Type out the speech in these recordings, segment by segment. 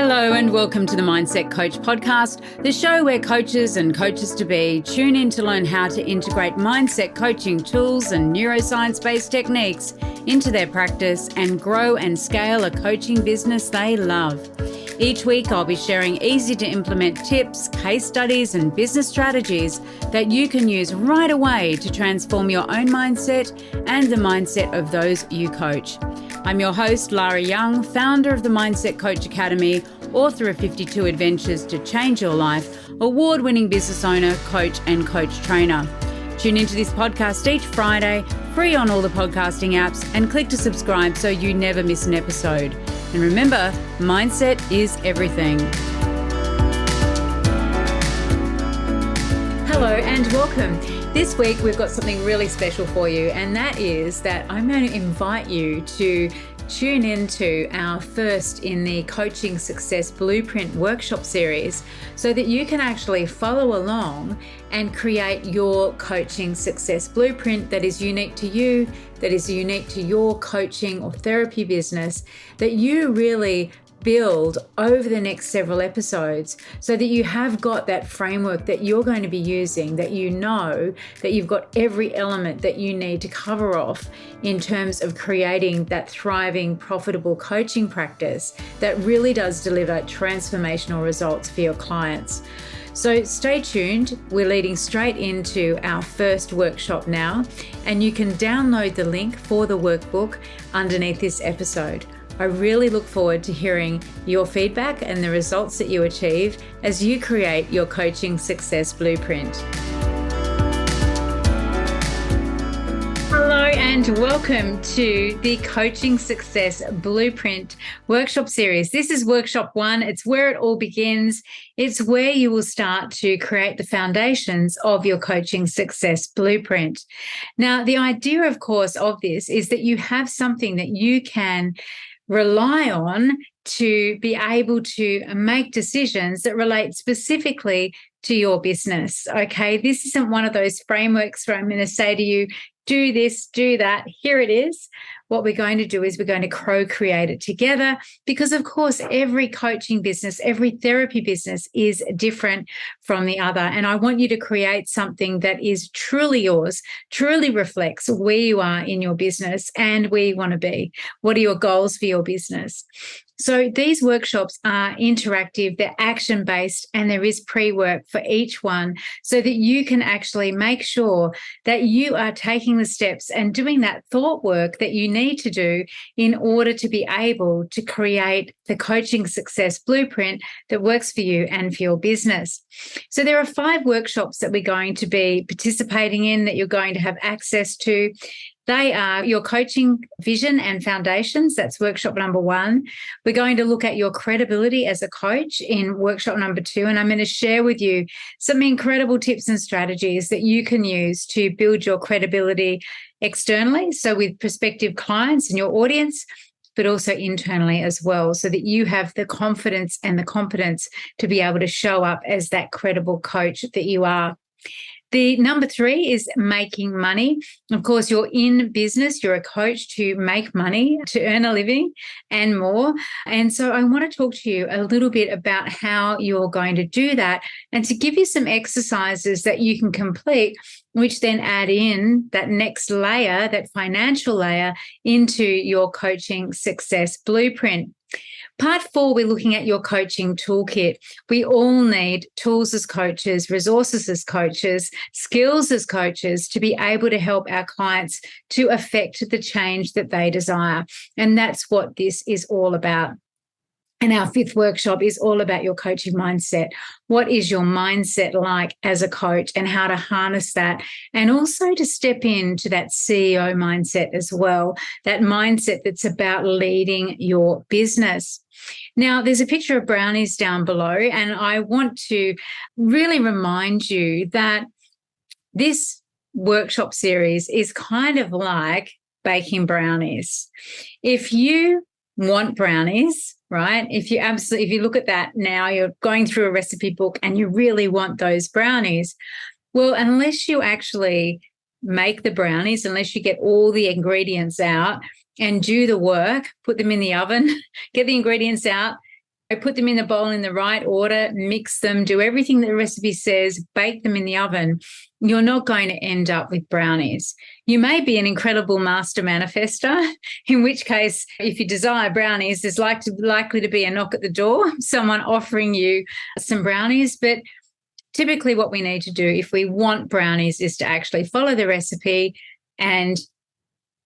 Hello and welcome to the Mindset Coach podcast, the show where coaches and coaches-to-be tune in to learn how to integrate mindset coaching tools and neuroscience-based techniques into their practice and grow and scale a coaching business they love. Each week, I'll be sharing easy-to-implement tips, case studies, and business strategies that you can use right away to transform your own mindset and the mindset of those you coach. I'm your host, Lara Young, founder of the Mindset Coach Academy, author of 52 Adventures to Change Your Life, award-winning business owner, coach, and coach trainer. Tune into this podcast each Friday, free on all the podcasting apps, and click to subscribe so you never miss an episode. And remember, mindset is everything. Hello and welcome. This week we've got something really special for you, and that is that I'm going to invite you to tune into our first in the Coaching Success Blueprint workshop series so that you can actually follow along and create your coaching success blueprint that is unique to you, that is unique to your coaching or therapy business, that you really build over the next several episodes so that you have got that framework that you're going to be using, that you know that you've got every element that you need to cover off in terms of creating that thriving, profitable coaching practice that really does deliver transformational results for your clients. So stay tuned. We're leading straight into our first workshop now, and you can download the link for the workbook underneath this episode. I really look forward to hearing your feedback and the results that you achieve as you create your coaching success blueprint. Hello and welcome to the Coaching Success Blueprint workshop series. This is workshop 1. It's where it all begins. It's where you will start to create the foundations of your coaching success blueprint. Now, the idea, of course, of this is that you have something that you can rely on to be able to make decisions that relate specifically to your business. Okay, this isn't one of those frameworks where I'm going to say to you, do this, do that. Here it is. What we're going to do is we're going to co-create it together because, of course, every coaching business, every therapy business is different from the other. And I want you to create something that is truly yours, truly reflects where you are in your business and where you want to be. What are your goals for your business? So these workshops are interactive, they're action-based, and there is pre-work for each one so that you can actually make sure that you are taking the steps and doing that thought work that you need to do in order to be able to create the coaching success blueprint that works for you and for your business. So there are 5 workshops that we're going to be participating in that you're going to have access to. They are your coaching vision and foundations. That's workshop number 1. We're going to look at your credibility as a coach in workshop number 2. And I'm going to share with you some incredible tips and strategies that you can use to build your credibility externally, so with prospective clients and your audience, but also internally as well, so that you have the confidence and the competence to be able to show up as that credible coach that you are. The number 3 is making money. Of course, you're in business, you're a coach to make money, to earn a living and more. And so I want to talk to you a little bit about how you're going to do that and to give you some exercises that you can complete, which then add in that next layer, that financial layer, into your coaching success blueprint. Part 4, we're looking at your coaching toolkit. We all need tools as coaches, resources as coaches, skills as coaches to be able to help our clients to affect the change that they desire. And that's what this is all about. And our 5th workshop is all about your coaching mindset. What is your mindset like as a coach and how to harness that, and also to step into that CEO mindset as well, that mindset that's about leading your business. Now, there's a picture of brownies down below, and I want to really remind you that this workshop series is kind of like baking brownies. If you want brownies, right? If you look at that now, you're going through a recipe book and you really want those brownies. Well, unless you actually make the brownies, unless you get all the ingredients out and do the work, put them in the oven, get the ingredients out, I put them in the bowl in the right order, mix them, do everything that the recipe says, bake them in the oven, you're not going to end up with brownies. You may be an incredible master manifester, in which case, if you desire brownies, there's likely to be a knock at the door, someone offering you some brownies. But typically what we need to do if we want brownies is to actually follow the recipe and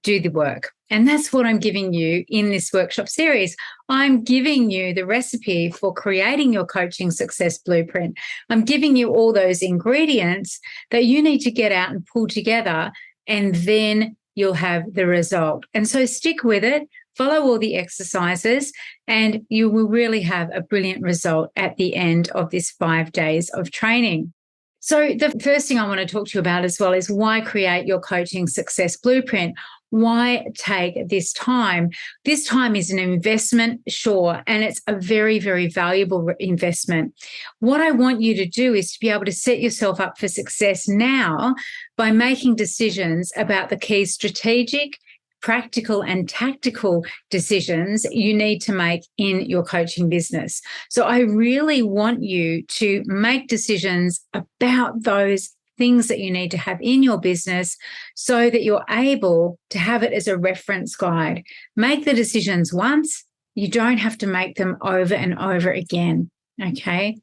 do the work. And that's what I'm giving you in this workshop series. I'm giving you the recipe for creating your coaching success blueprint. I'm giving you all those ingredients that you need to get out and pull together, and then you'll have the result. And so stick with it, follow all the exercises, and you will really have a brilliant result at the end of this 5 days of training. So the first thing I want to talk to you about as well is why create your coaching success blueprint. Why take this time? This time is an investment, sure, and it's a very, very valuable investment. What I want you to do is to be able to set yourself up for success now by making decisions about the key strategic, practical and tactical decisions you need to make in your coaching business. So I really want you to make decisions about those things that you need to have in your business so that you're able to have it as a reference guide. Make the decisions once. You don't have to make them over and over again. Okay.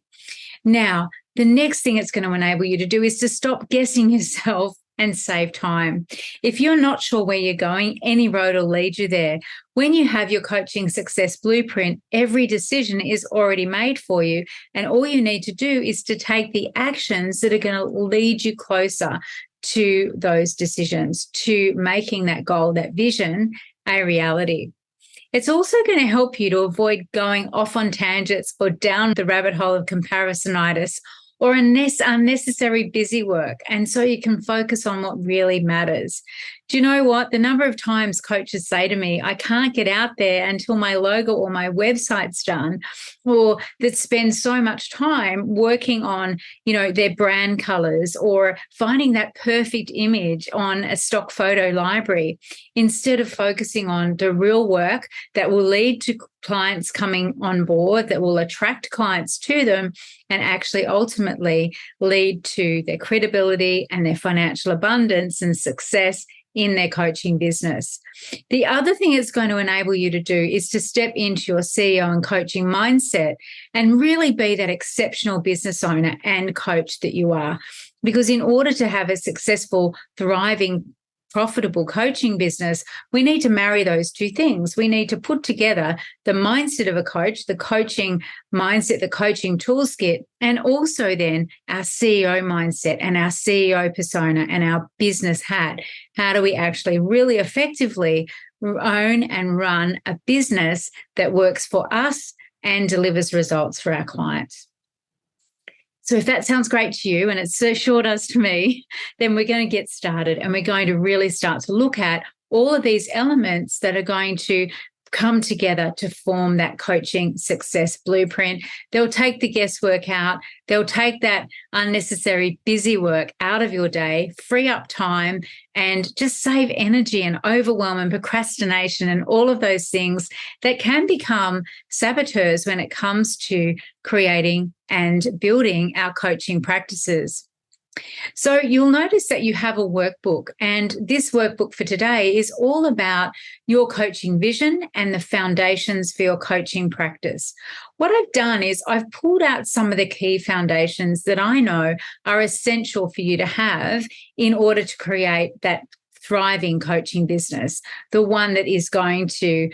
Now, the next thing it's going to enable you to do is to stop guessing yourself and save time. If you're not sure where you're going, any road will lead you there. When you have your coaching success blueprint, every decision is already made for you. And all you need to do is to take the actions that are going to lead you closer to those decisions, to making that goal, that vision, a reality. It's also going to help you to avoid going off on tangents or down the rabbit hole of comparisonitis or unnecessary busy work. And so you can focus on what really matters. Do you know what? The number of times coaches say to me, I can't get out there until my logo or my website's done, or that spend so much time working on, their brand colors or finding that perfect image on a stock photo library, instead of focusing on the real work that will lead to clients coming on board, that will attract clients to them and actually ultimately lead to their credibility and their financial abundance and success in their coaching business. The other thing it's going to enable you to do is to step into your CEO and coaching mindset and really be that exceptional business owner and coach that you are. Because in order to have a successful, thriving, profitable coaching business, we need to marry those two things. We need to put together the mindset of a coach, the coaching mindset, the coaching toolkit, and also then our CEO mindset and our CEO persona and our business hat. How do we actually really effectively own and run a business that works for us and delivers results for our clients? So if that sounds great to you, and it sure does to me, then we're going to get started and we're going to really start to look at all of these elements that are going to come together to form that coaching success blueprint. They'll take the guesswork out. They'll take that unnecessary busy work out of your day, free up time, and just save energy and overwhelm and procrastination and all of those things that can become saboteurs when it comes to creating and building our coaching practices. So you'll notice that you have a workbook, and this workbook for today is all about your coaching vision and the foundations for your coaching practice. What I've done is I've pulled out some of the key foundations that I know are essential for you to have in order to create that thriving coaching business, the one that is going to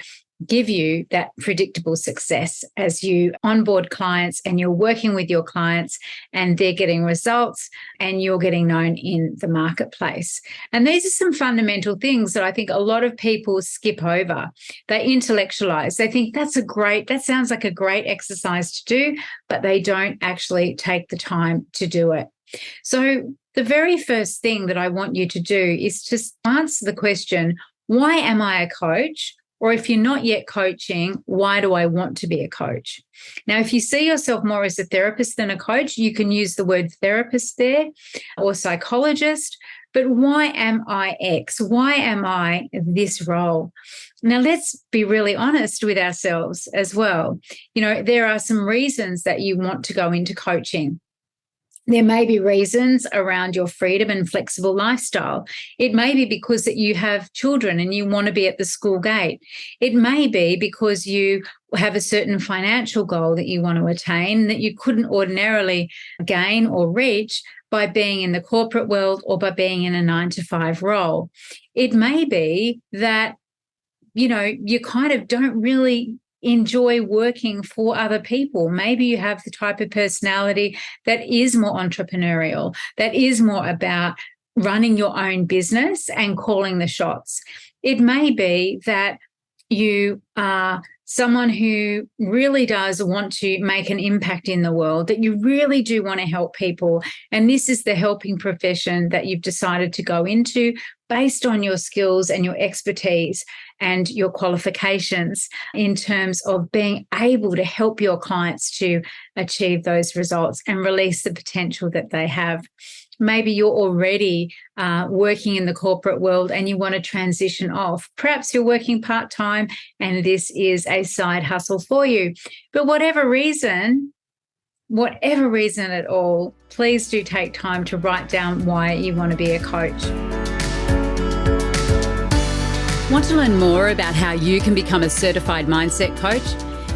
give you that predictable success as you onboard clients and you're working with your clients and they're getting results and you're getting known in the marketplace. And these are some fundamental things that I think a lot of people skip over. They intellectualize. They think that sounds like a great exercise to do, but they don't actually take the time to do it. So the very first thing that I want you to do is to answer the question, why am I a coach? Or if you're not yet coaching, why do I want to be a coach? Now, if you see yourself more as a therapist than a coach, you can use the word therapist there or psychologist. but why am I X? Why am I this role? Now, let's be really honest with ourselves as well. There are some reasons that you want to go into coaching. There may be reasons around your freedom and flexible lifestyle. It may be because that you have children and you want to be at the school gate. It may be because you have a certain financial goal that you want to attain that you couldn't ordinarily gain or reach by being in the corporate world or by being in a 9-to-5 role. It may be that, you kind of don't really enjoy working for other people. Maybe you have the type of personality that is more entrepreneurial, that is more about running your own business and calling the shots. It may be that you are someone who really does want to make an impact in the world, that you really do want to help people. And this is the helping profession that you've decided to go into based on your skills and your expertise and your qualifications in terms of being able to help your clients to achieve those results and release the potential that they have. Maybe you're already working in the corporate world and you want to transition off. Perhaps you're working part-time and this is a side hustle for you. But whatever reason at all, please do take time to write down why you want to be a coach. Want to learn more about how you can become a certified mindset coach?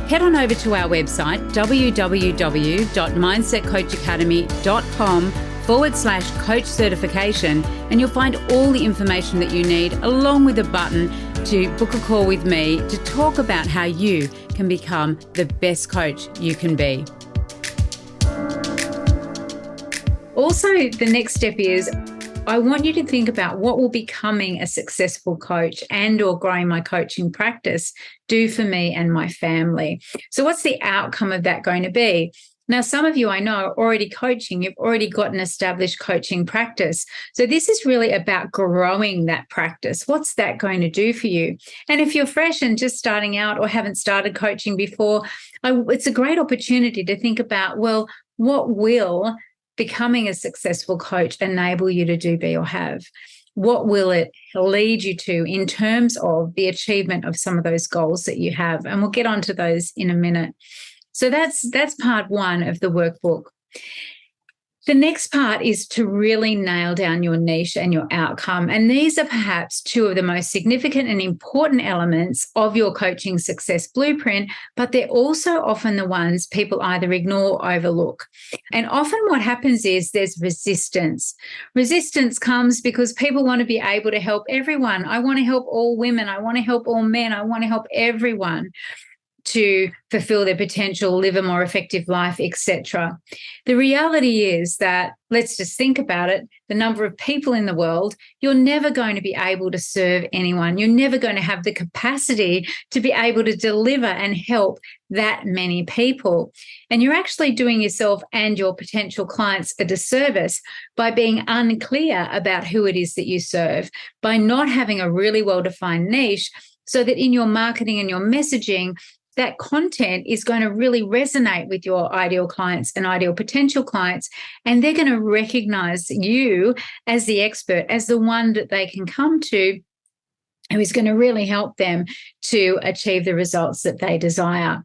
Head on over to our website, www.mindsetcoachacademy.com/coach certification, and you'll find all the information that you need, along with a button to book a call with me to talk about how you can become the best coach you can be. Also, the next step is I want you to think about what will becoming a successful coach and or growing my coaching practice do for me and my family. So what's the outcome of that going to be? Now, some of you I know are already coaching. You've already got an established coaching practice. So this is really about growing that practice. What's that going to do for you? And if you're fresh and just starting out or haven't started coaching before, it's a great opportunity to think about, well, what will becoming a successful coach enable you to do, be, or have? What will it lead you to in terms of the achievement of some of those goals that you have? And we'll get onto those in a minute. So that's part one of the workbook. The next part is to really nail down your niche and your outcome. And these are perhaps two of the most significant and important elements of your coaching success blueprint, but they're also often the ones people either ignore or overlook. And often what happens is there's resistance. Resistance comes because people want to be able to help everyone. I want to help all women. I want to help all men. I want to help everyone to fulfill their potential, live a more effective life, etc. The reality is that, let's just think about it, the number of people in the world, you're never going to be able to serve anyone. You're never going to have the capacity to be able to deliver and help that many people. And you're actually doing yourself and your potential clients a disservice by being unclear about who it is that you serve, by not having a really well-defined niche, so that in your marketing and your messaging, that content is going to really resonate with your ideal clients and ideal potential clients, and they're going to recognize you as the expert, as the one that they can come to, who is going to really help them to achieve the results that they desire.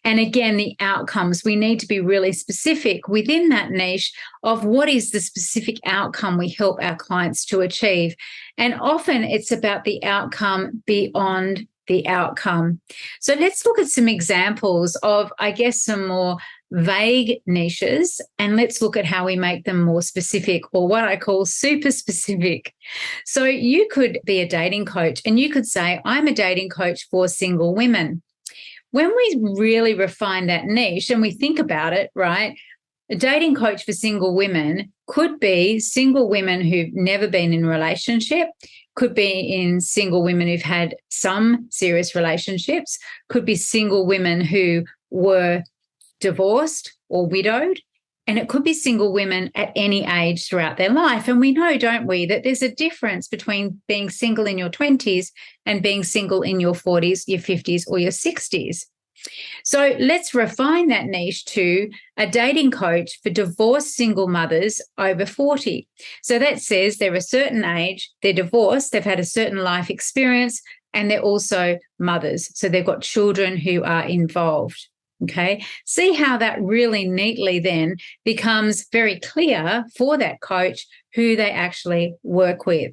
And again, the outcomes, we need to be really specific within that niche of what is the specific outcome we help our clients to achieve. And often it's about the outcome beyond the outcome. So let's look at some examples of, I guess, some more vague niches, and let's look at how we make them more specific, or what I call super specific. So you could be a dating coach and you could say, I'm a dating coach for single women. When we really refine that niche and we think about it, right, a dating coach for single women could be single women who've never been in a relationship, could be in single women who've had some serious relationships, could be single women who were divorced or widowed, and it could be single women at any age throughout their life. And we know, don't we, that there's a difference between being single in your 20s and being single in your 40s, your 50s, or your 60s. So let's refine that niche to a dating coach for divorced single mothers over 40. So that says they're a certain age, they're divorced, they've had a certain life experience, and they're also mothers. So they've got children who are involved. Okay. See how that really neatly then becomes very clear for that coach who they actually work with.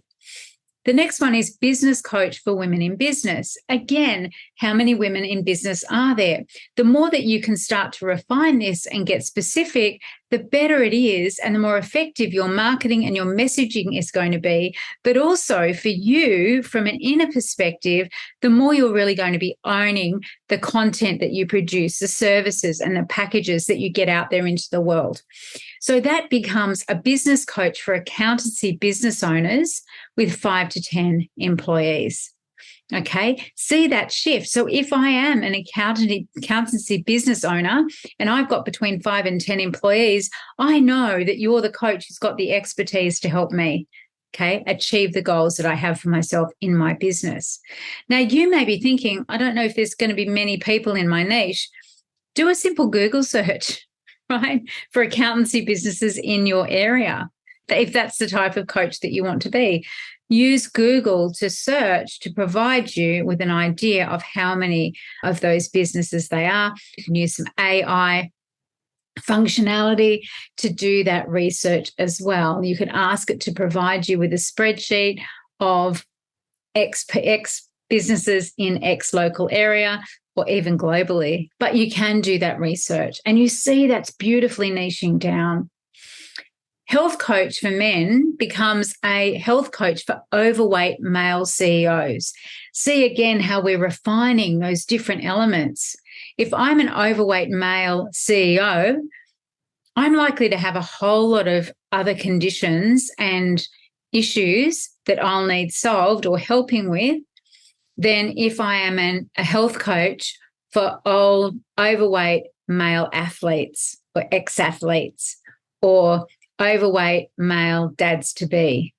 The next one is business coach for women in business. Again, how many women in business are there? The more that you can start to refine this and get specific, the better it is and the more effective your marketing and your messaging is going to be. But also for you, from an inner perspective, the more you're really going to be owning the content that you produce, the services and the packages that you get out there into the world. So that becomes a business coach for accountancy business owners with 5 to 10 employees. Okay, see that shift. So if I am an accountancy business owner and I've got between 5 and 10 employees, I know that you're the coach who's got the expertise to help me, okay, achieve the goals that I have for myself in my business. Now, you may be thinking, I don't know if there's going to be many people in my niche. Do a simple Google search, right, for accountancy businesses in your area, if that's the type of coach that you want to be. Use Google to search to provide you with an idea of how many of those businesses they are. You can use some AI functionality to do that research as well. You can ask it to provide you with a spreadsheet of X businesses in X local area or even globally, but you can do that research. And you see that's beautifully niching down. Health coach for men becomes a health coach for overweight male CEOs. See again how we're refining those different elements. If I'm an overweight male CEO, I'm likely to have a whole lot of other conditions and issues that I'll need solved or helping with than if I am a health coach for old overweight male athletes or ex-athletes or overweight male dads-to-be.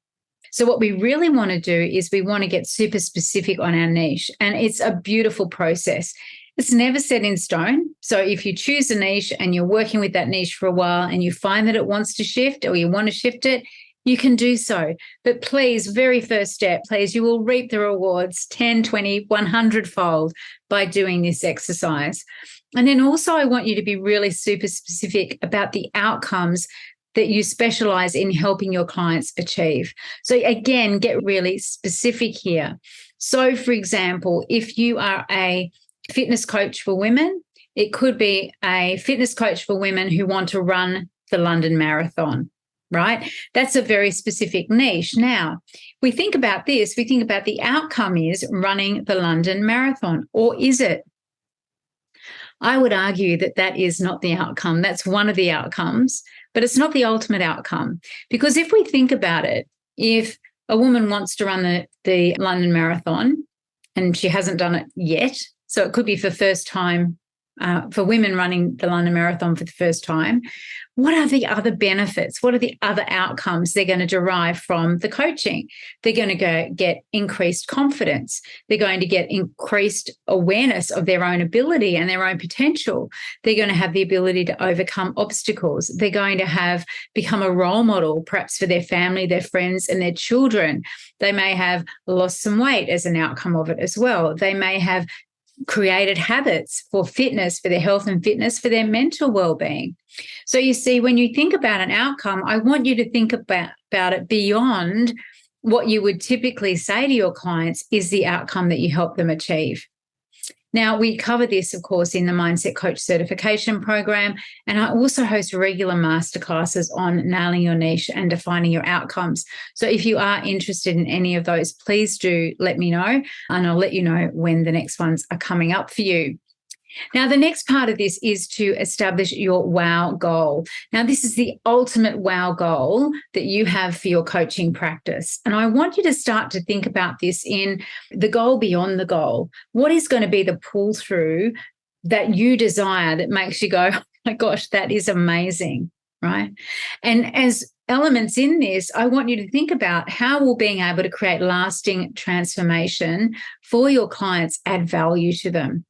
So what we really want to do is we want to get super specific on our niche, and it's a beautiful process. It's never set in stone. So if you choose a niche and you're working with that niche for a while and you find that it wants to shift or you want to shift it, you can do so. But please, very first step, please, you will reap the rewards 10, 20, 100-fold by doing this exercise. And then also I want you to be really super specific about the outcomes that you specialize in helping your clients achieve. So again, get really specific here. So for example, if you are a fitness coach for women, it could be a fitness coach for women who want to run the London Marathon, right? That's a very specific niche. Now, we think about this, we think about the outcome is running the London Marathon, or is it? I would argue that that is not the outcome. That's one of the outcomes, but it's not the ultimate outcome. Because if we think about it, if a woman wants to run the London Marathon and she hasn't done it yet, so it could be for first time, for women running the London Marathon for the first time, what are the other benefits? What are the other outcomes they're going to derive from the coaching? They're going to get increased confidence. They're going to get increased awareness of their own ability and their own potential. They're going to have the ability to overcome obstacles. They're going to become a role model, perhaps for their family, their friends, and their children. They may have lost some weight as an outcome of it as well. They may have created habits for fitness, for their health and fitness, for their mental well-being. So you see, when you think about an outcome, I want you to think about it beyond what you would typically say to your clients is the outcome that you help them achieve. Now, we cover this, of course, in the Mindset Coach Certification Program, and I also host regular masterclasses on nailing your niche and defining your outcomes. So if you are interested in any of those, please do let me know, and I'll let you know when the next ones are coming up for you. Now, the next part of this is to establish your WOW goal. Now, this is the ultimate WOW goal that you have for your coaching practice. And I want you to start to think about this in the goal beyond the goal. What is going to be the pull through that you desire that makes you go, oh my gosh, that is amazing, right? And as elements in this, I want you to think about how will being able to create lasting transformation for your clients add value to them.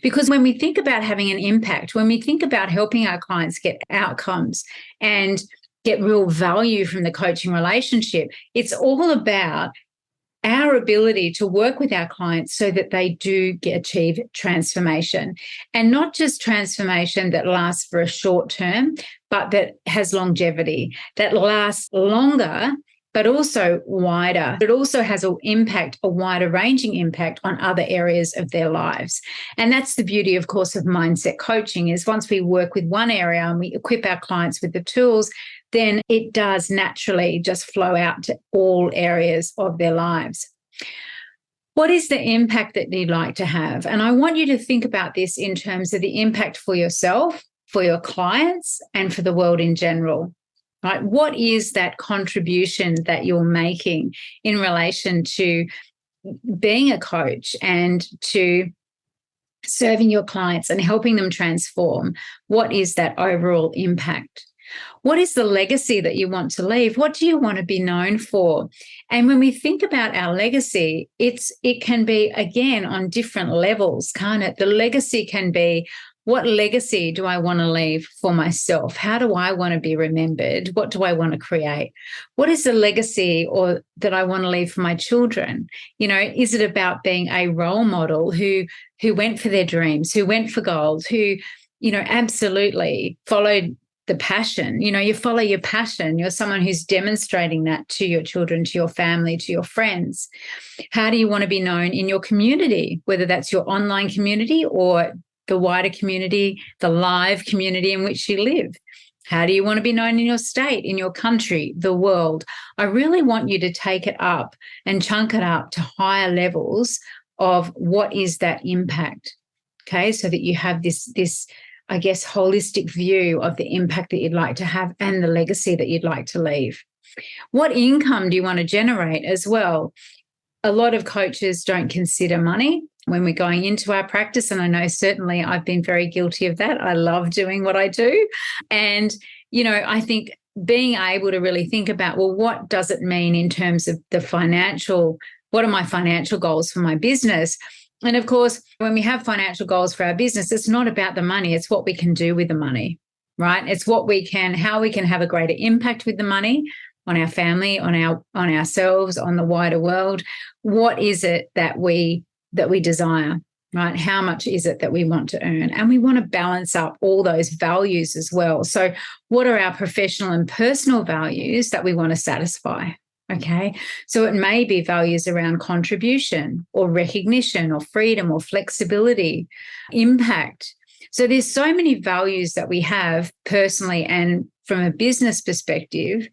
Because when we think about having an impact, when we think about helping our clients get outcomes and get real value from the coaching relationship, it's all about our ability to work with our clients so that they do achieve transformation, and not just transformation that lasts for a short term, but that has longevity, that lasts longer, but also wider. It also has an impact, a wider ranging impact on other areas of their lives. And that's the beauty, of course, of mindset coaching, is once we work with one area and we equip our clients with the tools, then it does naturally just flow out to all areas of their lives. What is the impact that you'd like to have? And I want you to think about this in terms of the impact for yourself, for your clients, and for the world in general. Right? What is that contribution that you're making in relation to being a coach and to serving your clients and helping them transform? What is that overall impact? What is the legacy that you want to leave? What do you want to be known for? And when we think about our legacy, it can be, again, on different levels, can't it? The legacy can be, what legacy do I want to leave for myself? How do I want to be remembered? What do I want to create? What is the legacy that I want to leave for my children? Is it about being a role model who went for their dreams, who went for goals, who, absolutely followed the passion? You follow your passion. You're someone who's demonstrating that to your children, to your family, to your friends. How do you want to be known in your community, whether that's your online community or the wider community, the live community in which you live? How do you want to be known in your state, in your country, the world? I really want you to take it up and chunk it up to higher levels of what is that impact, okay? So that you have this, I guess, holistic view of the impact that you'd like to have and the legacy that you'd like to leave. What income do you want to generate as well? A lot of coaches don't consider money when we're going into our practice. And I know certainly I've been very guilty of that. I love doing what I do. And, I think being able to really think about, well, what does it mean in terms of what are my financial goals for my business? And of course, when we have financial goals for our business, it's not about the money. It's what we can do with the money, right? It's how we can have a greater impact with the money on our family, on ourselves, on the wider world. What is it that we desire, right? How much is it that we want to earn? And we want to balance up all those values as well. So what are our professional and personal values that we want to satisfy? Okay, so it may be values around contribution or recognition or freedom or flexibility, impact. So there's so many values that we have personally and from a business perspective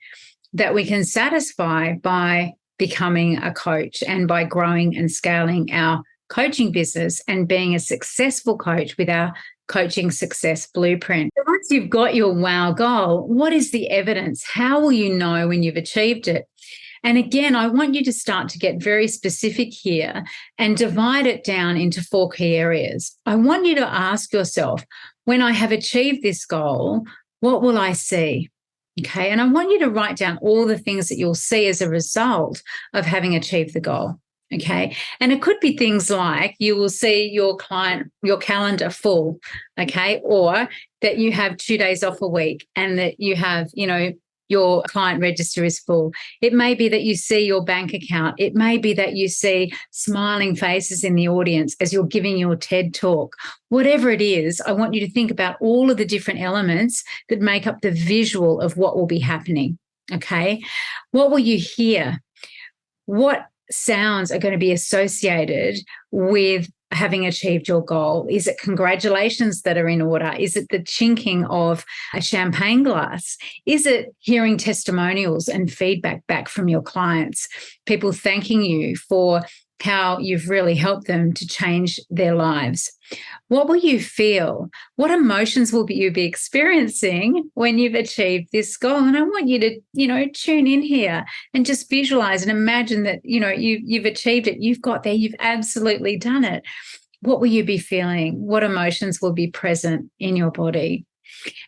that we can satisfy by becoming a coach and by growing and scaling our coaching business and being a successful coach with our coaching success blueprint. So once you've got your wow goal, what is the evidence? How will you know when you've achieved it? And again, I want you to start to get very specific here and divide it down into 4 key areas. I want you to ask yourself, when I have achieved this goal, what will I see? Okay, and I want you to write down all the things that you'll see as a result of having achieved the goal. Okay, and it could be things like you will see your calendar full, okay, or that you have 2 days off a week and that you have, your client register is full. It may be that you see your bank account. It may be that you see smiling faces in the audience as you're giving your TED talk. Whatever it is, I want you to think about all of the different elements that make up the visual of what will be happening, okay? What will you hear? What sounds are going to be associated with having achieved your goal? Is it congratulations that are in order? Is it the chinking of a champagne glass? Is it hearing testimonials and feedback back from your clients, people thanking you for how you've really helped them to change their lives? What will you feel? What emotions will you be experiencing when you've achieved this goal? And I want you to, tune in here and just visualize and imagine that, you've achieved it. You've got there. You've absolutely done it. What will you be feeling? What emotions will be present in your body?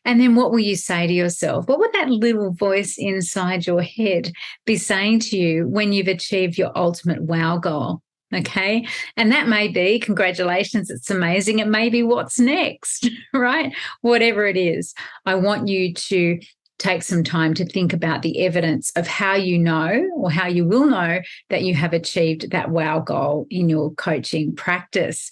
And then what will you say to yourself? What would that little voice inside your head be saying to you when you've achieved your ultimate wow goal? Okay. And that may be, congratulations, it's amazing. It may be what's next, right? Whatever it is, I want you to take some time to think about the evidence of how you know or how you will know that you have achieved that wow goal in your coaching practice.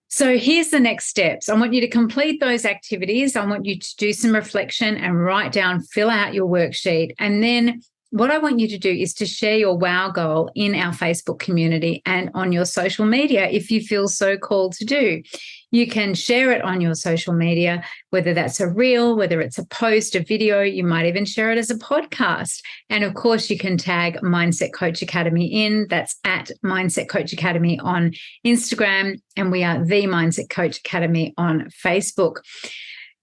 So here's the next steps. I want you to complete those activities. I want you to do some reflection and write down, fill out your worksheet. And then what I want you to do is to share your wow goal in our Facebook community and on your social media if you feel so called to do. You can share it on your social media, whether that's a reel, whether it's a post, a video, you might even share it as a podcast. And of course, you can tag Mindset Coach Academy in. That's at Mindset Coach Academy on Instagram. And we are the Mindset Coach Academy on Facebook.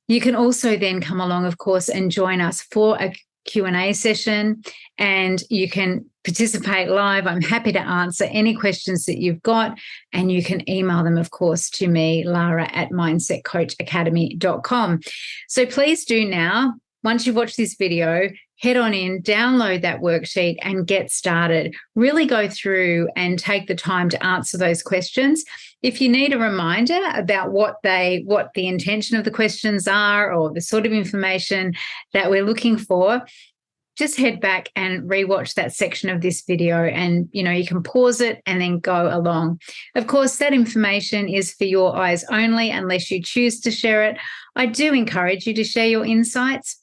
You can also then come along, of course, and join us for a Q&A session, and you can participate live. I'm happy to answer any questions that you've got, and you can email them, of course, to me, Lara at mindsetcoachacademy.com. So please do now, once you've watched this video, head on in, download that worksheet and get started. Really go through and take the time to answer those questions. If you need a reminder about what the intention of the questions are or the sort of information that we're looking for, just head back and rewatch that section of this video, and you can pause it and then go along. Of course, that information is for your eyes only unless you choose to share it. I do encourage you to share your insights.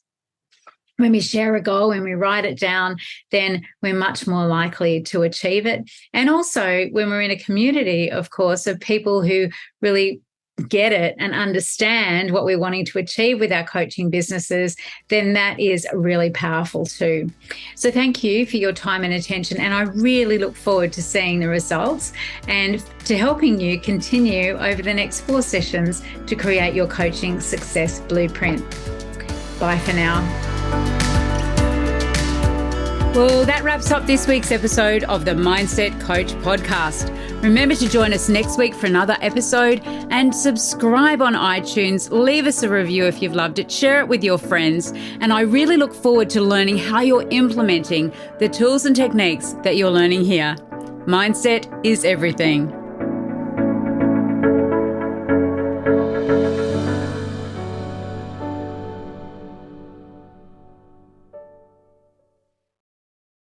When we share a goal, when we write it down, then we're much more likely to achieve it. And also when we're in a community, of course, of people who really get it and understand what we're wanting to achieve with our coaching businesses, then that is really powerful too. So thank you for your time and attention. And I really look forward to seeing the results and to helping you continue over the next 4 sessions to create your coaching success blueprint. Bye for now. Well, that wraps up this week's episode of the Mindset Coach podcast. Remember to join us next week for another episode, and subscribe on iTunes. Leave us a review if you've loved it. Share it with your friends. And I really look forward to learning how you're implementing the tools and techniques that you're learning here. Mindset is everything.